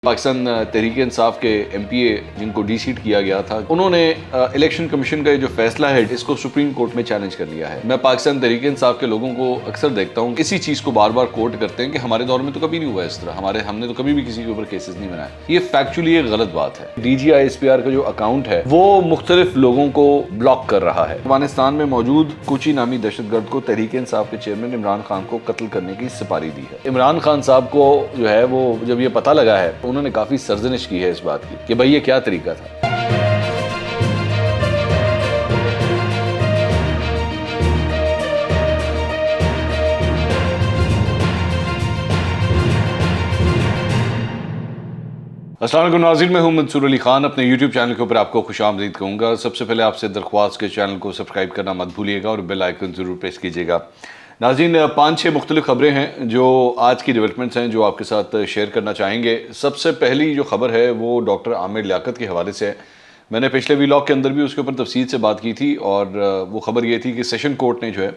پاکستان تحریک انصاف کے M P اے جن کو ڈی سیٹ کیا گیا تھا، انہوں نے الیکشن کمیشن کا جو فیصلہ ہے اس کو سپریم کورٹ میں چیلنج کر لیا ہے۔ میں پاکستان تحریک انصاف کے لوگوں کو اکثر دیکھتا ہوں اسی چیز کو بار بار کوٹ کرتے ہیں کہ ہمارے دور میں تو کبھی نہیں ہوا اس طرح، ہم نے تو کبھی بھی کسی کے اوپر کیسز نہیں بنائے۔ یہ فیکچولی ایک غلط بات ہے۔ D G I S P R کا جو اکاؤنٹ ہے وہ مختلف لوگوں کو بلاک کر رہا ہے۔ افغانستان میں موجود کوچی نامی دہشت گرد کو تحریک انصاف کے چیئرمین عمران خان کو قتل کرنے کی سپاری دی ہے۔ عمران خان صاحب کو جو ہے وہ جب یہ پتہ لگا ہے انہوں نے کافی سرزنش کی ہے اس بات کی کہ بھئی یہ کیا طریقہ تھا۔ السلام علیکم ناظرین، میں ہوں منصور علی خان۔ اپنے یوٹیوب چینل کے اوپر آپ کو خوش آمدید کہوں گا۔ سب سے پہلے آپ سے درخواست کے چینل کو سبسکرائب کرنا مت بھولیے گا اور بیل آئیکن ضرور پریس کیجیے گا۔ ناظرین، 5-6 مختلف خبریں ہیں جو آج کی ڈیولپمنٹس ہیں جو آپ کے ساتھ شیئر کرنا چاہیں گے۔ سب سے پہلی جو خبر ہے وہ ڈاکٹر عامر لیاقت کے حوالے سے ہے۔ میں نے پچھلے ویلاگ کے اندر بھی اس کے اوپر تفصیل سے بات کی تھی اور وہ خبر یہ تھی کہ سیشن کورٹ نے جو ہے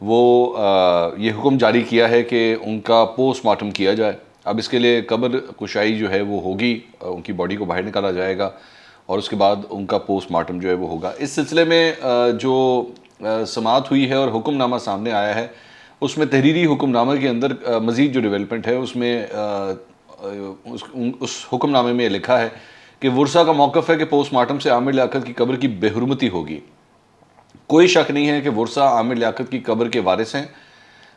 وہ یہ حکم جاری کیا ہے کہ ان کا پوسٹ مارٹم کیا جائے۔ اب اس کے لیے قبر کشائی جو ہے وہ ہوگی، ان کی باڈی کو باہر نکالا جائے گا اور اس کے بعد ان کا پوسٹ مارٹم جو ہے وہ ہوگا۔ اس سلسلے میں جو سماعت ہوئی ہے اور حکم نامہ سامنے آیا ہے، اس میں تحریری حکم نامہ کے اندر مزید جو ڈیولپمنٹ ہے اس میں اس حکم نامے میں لکھا ہے کہ ورثہ کا موقف ہے کہ پوسٹ مارٹم سے عامر لیاقت کی قبر کی بے حرمتی ہوگی۔ کوئی شک نہیں ہے کہ ورثہ عامر لیاقت کی قبر کے وارث ہیں۔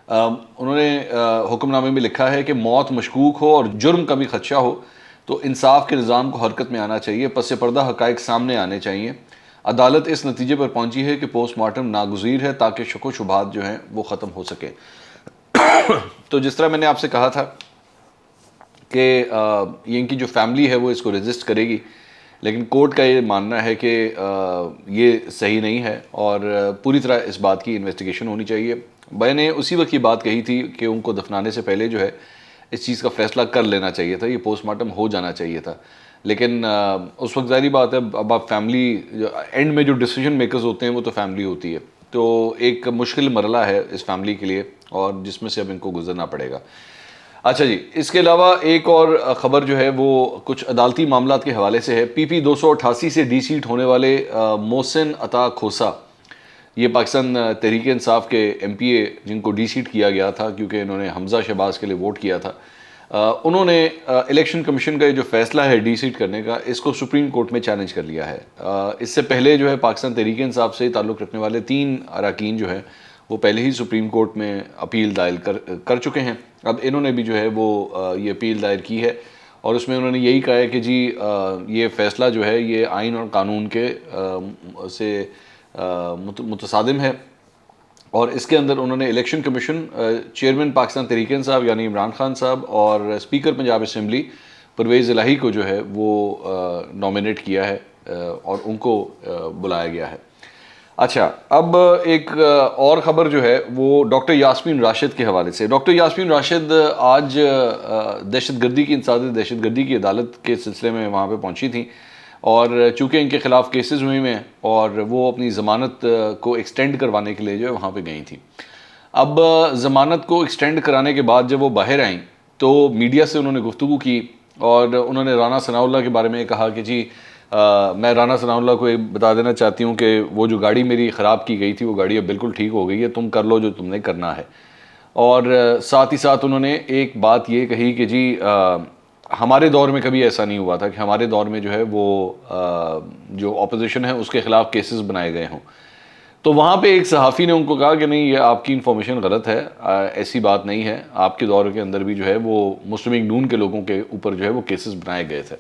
انہوں نے حکم نامے میں لکھا ہے کہ موت مشکوک ہو اور جرم کا بھی خدشہ ہو تو انصاف کے نظام کو حرکت میں آنا چاہیے، پس پردہ حقائق سامنے آنے چاہیے۔ عدالت اس نتیجے پر پہنچی ہے کہ پوسٹ مارٹم ناگزیر ہے تاکہ شک و شبہات جو ہیں وہ ختم ہو سکے۔ تو جس طرح میں نے آپ سے کہا تھا کہ یہ ان کی جو فیملی ہے وہ اس کو ریزسٹ کرے گی، لیکن کورٹ کا یہ ماننا ہے کہ یہ صحیح نہیں ہے اور پوری طرح اس بات کی انویسٹیگیشن ہونی چاہیے۔ میں نے اسی وقت یہ بات کہی تھی کہ ان کو دفنانے سے پہلے جو ہے اس چیز کا فیصلہ کر لینا چاہیے تھا، یہ پوسٹ مارٹم ہو جانا چاہیے تھا، لیکن اس وقت ظاہری بات ہے اب آپ فیملی اینڈ میں جو ڈیسیجن میکرز ہوتے ہیں وہ تو فیملی ہوتی ہے، تو ایک مشکل مرحلہ ہے اس فیملی کے لیے اور جس میں سے اب ان کو گزرنا پڑے گا۔ اچھا جی، اس کے علاوہ ایک اور خبر جو ہے وہ کچھ عدالتی معاملات کے حوالے سے ہے۔ پی پی 288 سے ڈی سیٹ ہونے والے محسن عطا کھوسا، یہ پاکستان تحریک انصاف کے ایم پی اے جن کو ڈی سیٹ کیا گیا تھا کیونکہ انہوں نے حمزہ شہباز کے لیے ووٹ کیا تھا، انہوں نے الیکشن کمیشن کا جو فیصلہ ہے ڈی سیٹ کرنے کا اس کو سپریم کورٹ میں چیلنج کر لیا ہے۔ اس سے پہلے جو ہے پاکستان تحریک انصاف سے تعلق رکھنے والے 3 اراکین جو ہیں وہ پہلے ہی سپریم کورٹ میں اپیل دائر کر چکے ہیں۔ اب انہوں نے بھی جو ہے وہ یہ اپیل دائر کی ہے اور اس میں انہوں نے یہی کہا ہے کہ جی یہ فیصلہ جو ہے یہ آئین اور قانون کے سے متصادم ہے، اور اس کے اندر انہوں نے election commission, chairman Pakistan Tehreek انصاف یعنی عمران خان صاحب اور اسپیکر پنجاب اسمبلی پرویز الہی کو جو ہے وہ نامینیٹ کیا ہے اور ان کو بلایا گیا ہے۔ اچھا، اب ایک اور خبر جو ہے وہ ڈاکٹر یاسمین راشد کے حوالے سے۔ ڈاکٹر یاسمین راشد آج دہشت گردی کی انسداد دہشت گردی کی عدالت کے سلسلے میں وہاں پہ پہنچی تھیں اور چونکہ ان کے خلاف کیسز ہوئے ہیں اور وہ اپنی ضمانت کو ایکسٹینڈ کروانے کے لیے جو ہے وہاں پہ گئی تھیں۔ اب ضمانت کو ایکسٹینڈ کرانے کے بعد جب وہ باہر آئیں تو میڈیا سے انہوں نے گفتگو کی اور انہوں نے رانا ثناء اللہ کے بارے میں کہا کہ جی میں رانا ثناء اللہ کو یہ بتا دینا چاہتی ہوں کہ وہ جو گاڑی میری خراب کی گئی تھی وہ گاڑی اب بالکل ٹھیک ہو گئی ہے، تم کر لو جو تم نے کرنا ہے۔ اور ساتھ ہی ساتھ انہوں نے ایک بات یہ کہی کہ جی ہمارے دور میں کبھی ایسا نہیں ہوا تھا کہ ہمارے دور میں جو ہے وہ جو اپوزیشن ہے اس کے خلاف کیسز بنائے گئے ہوں۔ تو وہاں پہ ایک صحافی نے ان کو کہا کہ نہیں، یہ آپ کی انفارمیشن غلط ہے، ایسی بات نہیں ہے، آپ کے دور کے اندر بھی جو ہے وہ مسلم لیگ نون کے لوگوں کے اوپر جو ہے وہ کیسز بنائے گئے تھے۔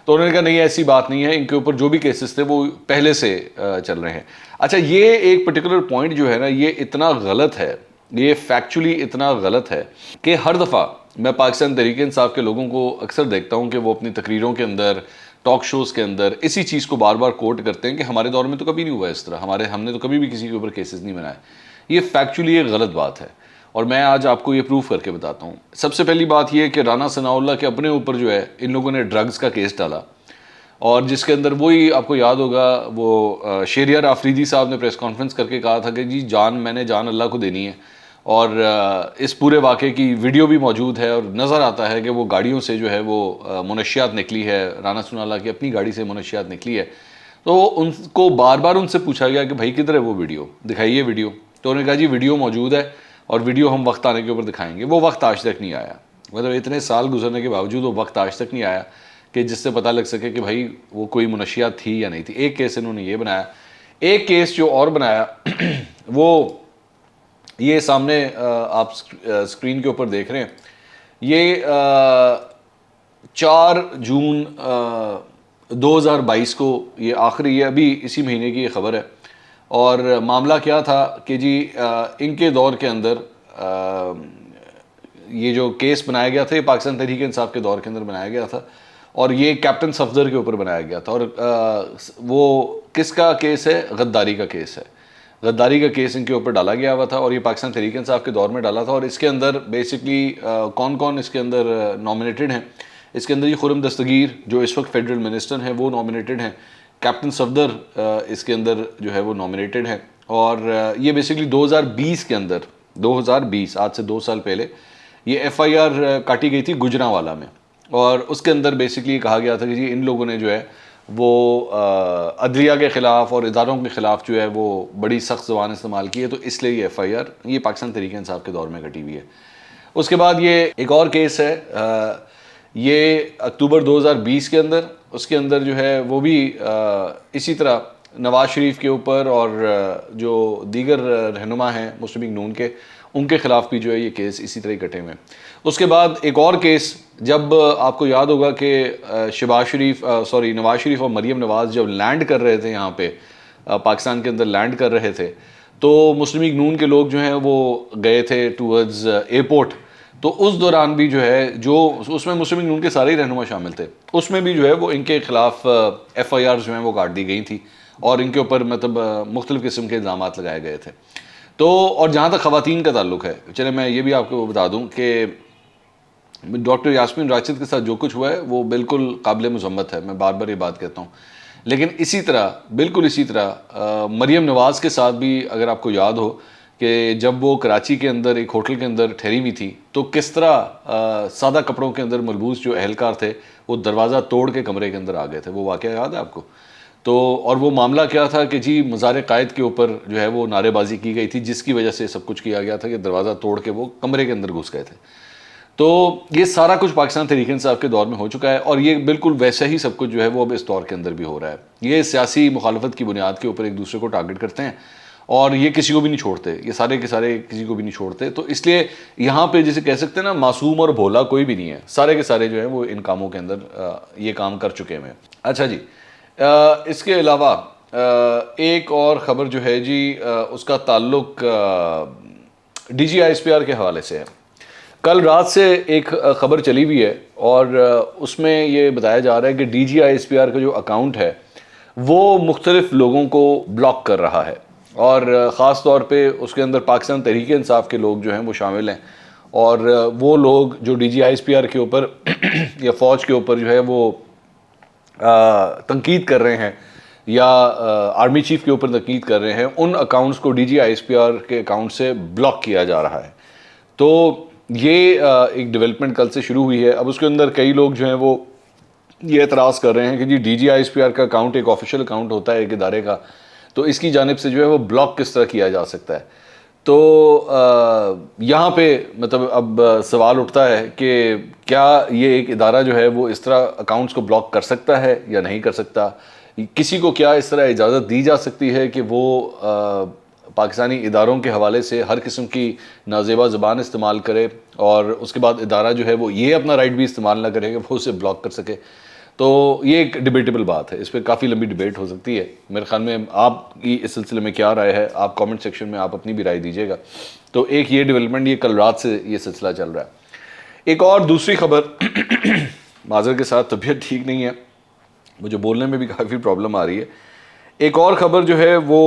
تو انہوں نے کہا نہیں ایسی بات نہیں ہے، ان کے اوپر جو بھی کیسز تھے وہ پہلے سے چل رہے ہیں۔ اچھا، یہ ایک پرٹیکولر پوائنٹ جو ہے نا یہ اتنا غلط ہے، یہ فیکچولی اتنا غلط ہے کہ ہر دفعہ میں پاکستان تحریک انصاف کے لوگوں کو اکثر دیکھتا ہوں کہ وہ اپنی تقریروں کے اندر، ٹاک شوز کے اندر اسی چیز کو بار بار کوٹ کرتے ہیں کہ ہمارے دور میں تو کبھی نہیں ہوا اس طرح، ہم نے تو کبھی بھی کسی کے اوپر کیسز نہیں بنائے۔ یہ فیکچولی ایک غلط بات ہے اور میں آج آپ کو یہ پروف کر کے بتاتا ہوں۔ سب سے پہلی بات یہ کہ رانا ثناء اللہ کے اپنے اوپر جو ہے ان لوگوں نے ڈرگز کا کیس ڈالا اور جس کے اندر وہی آپ کو یاد ہوگا وہ شہریار آفریدی صاحب نے پریس کانفرنس کر کے کہا تھا کہ جی میں نے جان اللہ کو دینی ہے اور اس پورے واقعے کی ویڈیو بھی موجود ہے اور نظر آتا ہے کہ وہ گاڑیوں سے جو ہے وہ منشیات نکلی ہے، رانا سنالا کی اپنی گاڑی سے منشیات نکلی ہے. تو ان کو بار بار ان سے پوچھا گیا کہ بھائی کدھر ہے وہ ویڈیو، دکھائیے ویڈیو. تو انہوں نے کہا جی ویڈیو موجود ہے اور ویڈیو ہم وقت آنے کے اوپر دکھائیں گے. وہ وقت آج تک نہیں آیا، مطلب اتنے سال گزرنے کے باوجود وہ وقت آج تک نہیں آیا کہ جس سے پتہ لگ سکے کہ بھائی وہ کوئی منشیات تھی یا نہیں تھی. ایک کیس انہوں نے یہ بنایا. ایک کیس جو اور بنایا وہ یہ سامنے آپ اسکرین کے اوپر دیکھ رہے ہیں. یہ 4 جون 2022 کو یہ آخری، یہ ابھی اسی مہینے کی یہ خبر ہے. اور معاملہ کیا تھا کہ جی ان کے دور کے اندر یہ جو کیس بنایا گیا تھا یہ پاکستان تحریک انصاف کے دور کے اندر بنایا گیا تھا اور یہ کیپٹن صفدر کے اوپر بنایا گیا تھا. اور وہ کس کا کیس ہے؟ غداری کا کیس ہے. غداری کا کیس ان کے اوپر ڈالا گیا ہوا تھا اور یہ پاکستان تحریک انصاف کے دور میں ڈالا تھا. اور اس کے اندر بیسکلی کون کون اس کے اندر نامنیٹڈ ہیں؟ اس کے اندر یہ خرم دستگیر جو اس وقت فیڈرل منسٹر ہیں وہ نامنیٹڈ ہیں. کیپٹن صفدر اس کے اندر جو ہے وہ نامنیٹڈ ہیں. اور یہ بیسکلی 2020 کے اندر، 2020 آج سے 2 سال پہلے یہ ایف آئی آر کاٹی گئی تھی گجرانوالہ میں. اور اس کے اندر بیسکلی کہا گیا تھا کہ جی ان لوگوں نے جو ہے وہ عدلیہ کے خلاف اور اداروں کے خلاف جو ہے وہ بڑی سخت زبان استعمال کی ہے، تو اس لیے یہ ایف آئی آر یہ پاکستان تحریک انصاف کے دور میں کٹی ہوئی ہے. اس کے بعد یہ ایک اور کیس ہے، یہ اکتوبر 2020 کے اندر، اس کے اندر جو ہے وہ بھی اسی طرح نواز شریف کے اوپر اور جو دیگر رہنما ہیں مسلم لیگ نون کے، ان کے خلاف بھی جو ہے یہ کیس اسی طرح کٹے ہوئے ہیں. اس کے بعد ایک اور کیس، جب آپ کو یاد ہوگا کہ نواز شریف اور مریم نواز جب لینڈ کر رہے تھے یہاں پہ پاکستان کے اندر لینڈ کر رہے تھے تو مسلم لیگ نون کے لوگ جو ہیں وہ گئے تھے ٹورڈز ایئرپورٹ. تو اس دوران بھی جو ہے جو اس میں مسلم لیگ نون کے سارے ہی رہنما شامل تھے، اس میں بھی جو ہے وہ ان کے خلاف ایف آئی آر جو ہیں وہ کاٹ دی گئی تھی اور ان کے اوپر مطلب مختلف قسم کے الزامات لگائے گئے تھے. تو اور جہاں تک خواتین کا تعلق ہے، چلے میں یہ بھی آپ کو بتا دوں کہ ڈاکٹر یاسمین راشد کے ساتھ جو کچھ ہوا ہے وہ بالکل قابل مذمت ہے، میں بار بار یہ بات کہتا ہوں. لیکن اسی طرح بالکل اسی طرح مریم نواز کے ساتھ بھی اگر آپ کو یاد ہو کہ جب وہ کراچی کے اندر ایک ہوٹل کے اندر ٹھہری ہوئی تھی تو کس طرح سادہ کپڑوں کے اندر ملبوس جو اہلکار تھے وہ دروازہ توڑ کے کمرے کے اندر آ گئے تھے. وہ واقعہ یاد ہے آپ کو؟ تو اور وہ معاملہ کیا تھا کہ جی مزار قائد کے اوپر جو ہے وہ نعرے بازی کی گئی تھی جس کی وجہ سے سب کچھ کیا گیا تھا کہ دروازہ توڑ کے وہ کمرے کے اندر گھس گئے تھے. تو یہ سارا کچھ پاکستان تحریک انصاف کے دور میں ہو چکا ہے اور یہ بالکل ویسا ہی سب کچھ جو ہے وہ اب اس دور کے اندر بھی ہو رہا ہے. یہ سیاسی مخالفت کی بنیاد کے اوپر ایک دوسرے کو ٹارگٹ کرتے ہیں اور یہ کسی کو بھی نہیں چھوڑتے، یہ سارے کے سارے کسی کو بھی نہیں چھوڑتے. تو اس لیے یہاں پہ جسے کہہ سکتے ہیں نا معصوم اور بھولا کوئی بھی نہیں ہے، سارے کے سارے جو ہیں وہ ان کاموں کے اندر یہ کام کر چکے ہیں. اچھا جی، اس کے علاوہ ایک اور خبر جو ہے جی اس کا تعلق D G I S P R کے حوالے سے ہے. کل رات سے ایک خبر چلی ہوئی ہے اور اس میں یہ بتایا جا رہا ہے کہ D G I S P R کا جو اکاؤنٹ ہے وہ مختلف لوگوں کو بلاک کر رہا ہے اور خاص طور پہ اس کے اندر پاکستان تحریک انصاف کے لوگ جو ہیں وہ شامل ہیں. اور وہ لوگ جو D G I S P R کے اوپر یا فوج کے اوپر جو ہے وہ تنقید کر رہے ہیں یا آرمی چیف کے اوپر تنقید کر رہے ہیں، ان اکاؤنٹس کو D G I S P R کے اکاؤنٹ سے بلاک کیا جا رہا ہے. تو یہ ایک ڈیولپمنٹ کل سے شروع ہوئی ہے. اب اس کے اندر کئی لوگ جو ہیں وہ یہ اعتراض کر رہے ہیں کہ جی D G I S P R کا اکاؤنٹ ایک آفیشیل اکاؤنٹ ہوتا ہے ایک ادارے کا، تو اس کی جانب سے جو ہے وہ بلاک کس طرح کیا جا سکتا ہے. تو یہاں پہ مطلب اب سوال اٹھتا ہے کہ کیا یہ ایک ادارہ جو ہے وہ اس طرح اکاؤنٹس کو بلاک کر سکتا ہے یا نہیں کر سکتا؟ کسی کو کیا اس طرح اجازت دی جا سکتی ہے کہ وہ پاکستانی اداروں کے حوالے سے ہر قسم کی نازیبا زبان استعمال کرے اور اس کے بعد ادارہ جو ہے وہ یہ اپنا رائٹ بھی استعمال نہ کرے کہ وہ اسے بلاک کر سکے؟ تو یہ ایک ڈیبیٹیبل بات ہے، اس پہ کافی لمبی ڈیبیٹ ہو سکتی ہے. میرے خیال میں آپ کی اس سلسلے میں کیا رائے ہے؟ آپ کامنٹ سیکشن میں آپ اپنی بھی رائے دیجیے گا. تو ایک یہ ڈیولپمنٹ، یہ کل رات سے یہ سلسلہ چل رہا ہے. ایک اور دوسری خبر معذرت کے ساتھ طبیعت ٹھیک نہیں ہے، مجھے بولنے میں بھی کافی پرابلم آ رہی ہے. ایک اور خبر جو ہے وہ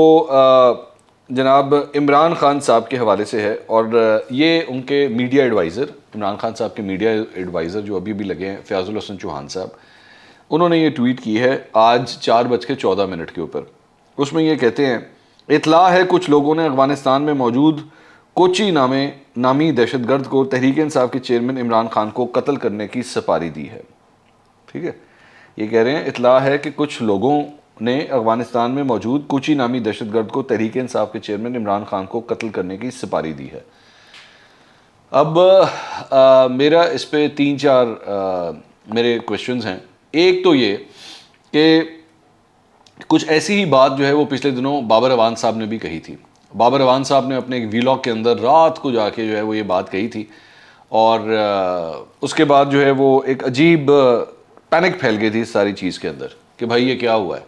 جناب عمران خان صاحب کے حوالے سے ہے اور یہ ان کے میڈیا ایڈوائزر، عمران خان صاحب کے میڈیا ایڈوائزر جو ابھی بھی لگے ہیں، فیاض الحسن چوہان صاحب، انہوں نے یہ ٹویٹ کی ہے آج 4:14 کے اوپر. اس میں یہ کہتے ہیں اطلاع ہے کچھ لوگوں نے افغانستان میں موجود کوچی نامی دہشت گرد کو تحریک انصاف کے چیئرمین عمران خان کو قتل کرنے کی سپاری دی ہے. ٹھیک ہے, یہ کہہ رہے ہیں اطلاع ہے کہ کچھ لوگوں نے افغانستان میں موجود کوچی نامی دہشت گرد کو تحریک انصاف کے چیئرمین عمران خان کو قتل کرنے کی سپاری دی ہے. اب میرا اس پہ 3-4 میرے کویشچنز ہیں. ایک تو یہ کہ کچھ ایسی ہی بات جو ہے وہ پچھلے دنوں بابر اعوان صاحب نے بھی کہی تھی. بابر اعوان صاحب نے اپنے ایک ویلاگ کے اندر رات کو جا کے جو ہے وہ یہ بات کہی تھی, اور اس کے بعد جو ہے وہ ایک عجیب پینک پھیل گئی تھی اس ساری چیز کے اندر کہ بھائی یہ کیا ہوا ہے.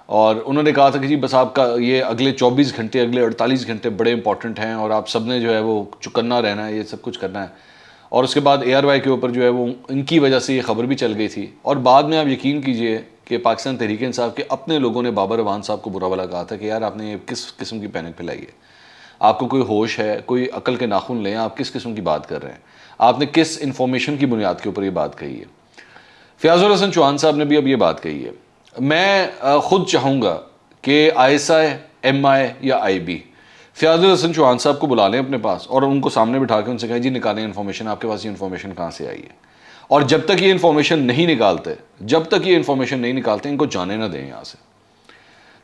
اور انہوں نے کہا تھا کہ جی بس آپ کا یہ اگلے 24 گھنٹے اگلے 48 گھنٹے بڑے امپورٹنٹ ہیں اور آپ سب نے جو ہے وہ چکنا رہنا ہے, یہ سب کچھ کرنا ہے. اور اس کے بعد ARY کے اوپر جو ہے وہ ان کی وجہ سے یہ خبر بھی چل گئی تھی. اور بعد میں آپ یقین کیجئے کہ پاکستان تحریک انصاف کے اپنے لوگوں نے بابر اعوان صاحب کو برا بھلا کہا تھا کہ یار آپ نے یہ کس قسم کی پینک پھیلائی ہے, آپ کو کوئی ہوش ہے, کوئی عقل کے ناخن لیں, آپ کس قسم کی بات کر رہے ہیں, آپ نے کس انفارمیشن کی بنیاد کے اوپر یہ بات کہی ہے. فیاض الحسن چوہان صاحب نے بھی اب یہ بات کہی ہے. میں خود چاہوں گا کہ ISI, MI یا IB فیاض الحسن چوہان صاحب کو بلا لیں اپنے پاس اور ان کو سامنے بٹھا کے ان سے کہیں جی نکالیں انفارمیشن, آپ کے پاس یہ انفارمیشن کہاں سے آئی ہے. اور جب تک یہ انفارمیشن نہیں نکالتے ان کو جانے نہ دیں یہاں سے.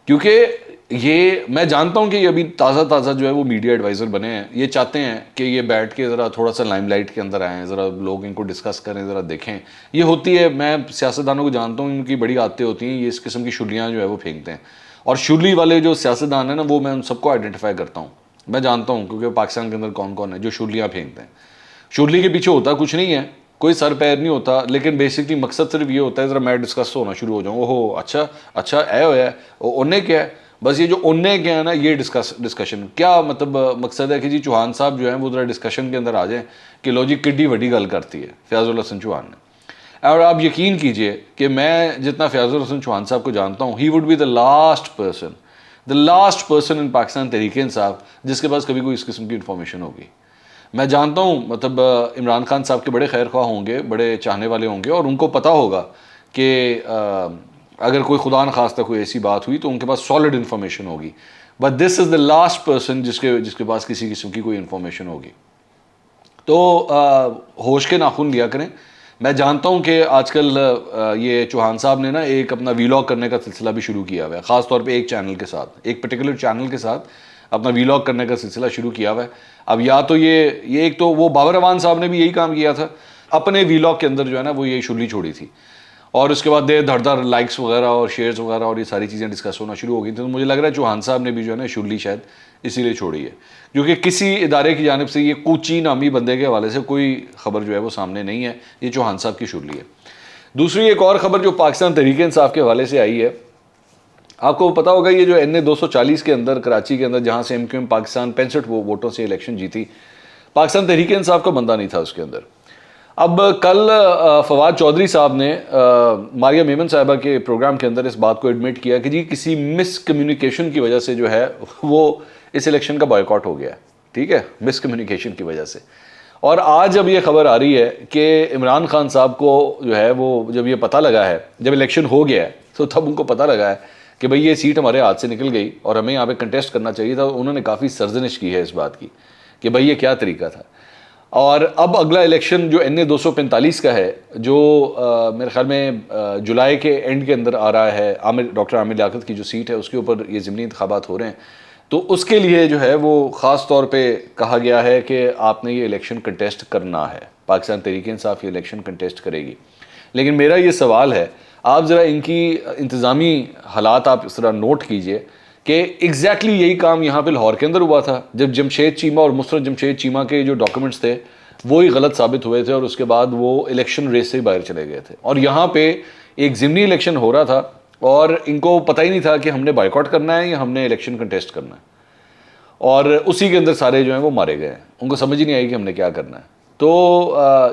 کیونکہ یہ میں جانتا ہوں کہ یہ ابھی تازہ جو ہے وہ میڈیا ایڈوائزر بنے ہیں, یہ چاہتے ہیں کہ یہ بیٹھ کے ذرا تھوڑا سا لائم لائٹ کے اندر آئیں, ذرا لوگ ان کو ڈسکس کریں, ذرا دیکھیں. یہ ہوتی ہے, میں سیاستدانوں کو جانتا ہوں, ان کی بڑی عادتیں ہوتی ہیں, یہ اس قسم کی شلیاں جو ہے وہ پھینکتے ہیں. اور شلی والے جو سیاستدان ہیں نا, وہ میں ان سب کو آئیڈینٹیفائی کرتا ہوں, میں جانتا ہوں کیونکہ پاکستان کے اندر کون کون ہے جو شلیاں پھینکتے ہیں. شلی کے پیچھے ہوتا کچھ نہیں ہے, کوئی سر پیر نہیں ہوتا, لیکن بیسکلی مقصد صرف یہ ہوتا ہے ذرا میں ڈسکس ہونا شروع ہو جاؤں, اوہو اچھا اے ہوا ہے, انہیں کیا ہے, بس یہ جو انہیں کیا ہے نا یہ ڈسکشن کیا مطلب مقصد ہے کہ جی چوہان صاحب جو ہیں وہ ذرا ڈسکشن کے اندر آ جائیں کہ لو جی کڈی وڈی گل کرتی ہے فیاض الحسن چوہان نے. اور آپ یقین کیجئے کہ میں جتنا فیاض الحسن چوہان صاحب کو جانتا ہوں, he would be the last person in Pakistan Tehreek Insaf جس کے پاس کبھی کوئی اس قسم کی انفارمیشن ہوگی. میں جانتا ہوں مطلب عمران خان صاحب کے بڑے خیر خواہ ہوں گے, بڑے چاہنے والے ہوں گے, اور ان کو پتہ ہوگا کہ اگر کوئی خدا نخواستہ کوئی ایسی بات ہوئی تو ان کے پاس سالڈ انفارمیشن ہوگی. But this is the last person جس کے پاس کسی قسم کی کوئی انفارمیشن ہوگی. تو ہوش کے ناخن لیا کریں. میں جانتا ہوں کہ آج کل یہ چوہان صاحب نے نا ایک اپنا ویلاگ کرنے کا سلسلہ بھی شروع کیا ہوا ہے, خاص طور پہ ایک چینل کے ساتھ, ایک پرٹیکولر چینل کے ساتھ اپنا ویلاگ کرنے کا سلسلہ شروع کیا ہوا ہے. اب یا تو یہ ایک تو وہ بابر اعوان صاحب نے بھی یہی کام کیا تھا, اپنے ویلاگ کے اندر جو ہے نا وہ یہ شلی چھوڑی تھی, اور اس کے بعد دھڑ لائکس وغیرہ اور شیئرز وغیرہ اور یہ ساری چیزیں ڈسکس ہونا شروع ہو گئی تھیں. تو مجھے لگ رہا ہے چوہان صاحب نے بھی جو ہے نا شلی شاید اسی لیے چھوڑی ہے, کیونکہ کسی ادارے کی جانب سے یہ کوچی نامی بندے کے حوالے سے کوئی خبر جو ہے وہ سامنے نہیں ہے, یہ چوہان صاحب کی شلی ہے. دوسری ایک اور خبر جو پاکستان تحریک انصاف کے حوالے سے آئی ہے, آپ کو پتا ہوگا یہ جو NA 240 کے اندر کراچی کے اندر جہاں سے MQM پاکستان 65 ووٹوں سے الیکشن جیتی, پاکستان تحریک انصاف کا بندہ نہیں تھا اس کے اندر. اب کل فواد چودھری صاحب نے ماریہ میمن صاحبہ کے پروگرام کے اندر اس بات کو ایڈمٹ کیا کہ جی کسی مس کمیونیکیشن کی وجہ سے جو ہے وہ اس الیکشن کا بائیکاٹ ہو گیا ہے. ٹھیک ہے, مس کمیونیکیشن کی وجہ سے. اور آج اب یہ خبر آ رہی ہے کہ عمران خان صاحب کو جو ہے وہ جب یہ پتہ لگا ہے, جب الیکشن ہو گیا ہے تو تب ان کو پتہ لگا ہے کہ بھئی یہ سیٹ ہمارے ہاتھ سے نکل گئی اور ہمیں یہاں پہ کنٹیسٹ کرنا چاہیے تھا. انہوں نے کافی سرزنش کی ہے اس بات کی کہ بھئی یہ کیا طریقہ تھا. اور اب اگلا الیکشن جو NA 245 کا ہے, جو میرے خیال میں جولائی کے اینڈ کے اندر آ رہا ہے, ڈاکٹر عامر لیاقت کی جو سیٹ ہے اس کے اوپر یہ ضمنی انتخابات ہو رہے ہیں, تو اس کے لیے جو ہے وہ خاص طور پہ کہا گیا ہے کہ آپ نے یہ الیکشن کنٹیسٹ کرنا ہے. پاکستان تحریک انصاف یہ الیکشن کنٹیسٹ کرے گی. لیکن میرا یہ سوال ہے, آپ ذرا ان کی انتظامی حالات آپ اس طرح نوٹ کیجئے کہ ایگزیکٹلی یہی کام یہاں پہ لاہور کے اندر ہوا تھا جب جمشید چیمہ اور مسرت جمشید چیمہ کے جو ڈاکومنٹس تھے وہی غلط ثابت ہوئے تھے, اور اس کے بعد وہ الیکشن ریس سے ہی باہر چلے گئے تھے. اور یہاں پہ ایک ضمنی الیکشن ہو رہا تھا اور ان کو پتہ ہی نہیں تھا کہ ہم نے بائیکاٹ کرنا ہے یا ہم نے الیکشن کنٹیسٹ کرنا ہے, اور اسی کے اندر سارے جو ہیں وہ مارے گئے ہیں. ان کو سمجھ ہی نہیں آئی کہ ہم نے کیا کرنا ہے. تو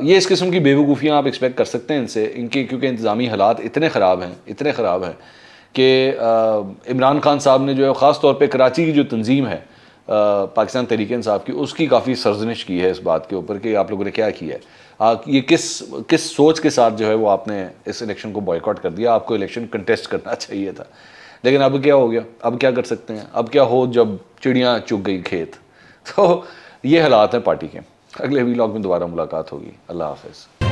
یہ اس قسم کی بیوقوفیاں آپ ایکسپیکٹ کر سکتے ہیں ان سے, ان کی کیونکہ انتظامی حالات اتنے خراب ہیں کہ عمران خان صاحب نے جو ہے خاص طور پہ کراچی کی جو تنظیم ہے پاکستان تحریک انصاف کی, اس کی کافی سرزنش کی ہے اس بات کے اوپر کہ آپ لوگوں نے کیا کیا ہے, یہ کس سوچ کے ساتھ جو ہے وہ آپ نے اس الیکشن کو بائیکاٹ کر دیا. آپ کو الیکشن کنٹیسٹ کرنا چاہیے تھا. لیکن اب کیا ہو گیا, اب کیا کر سکتے ہیں, اب کیا ہو جب چڑیاں چگ گئی کھیت. تو یہ حالات ہیں پارٹی کے. اگلے ویلاگ میں دوبارہ ملاقات ہوگی. اللہ حافظ.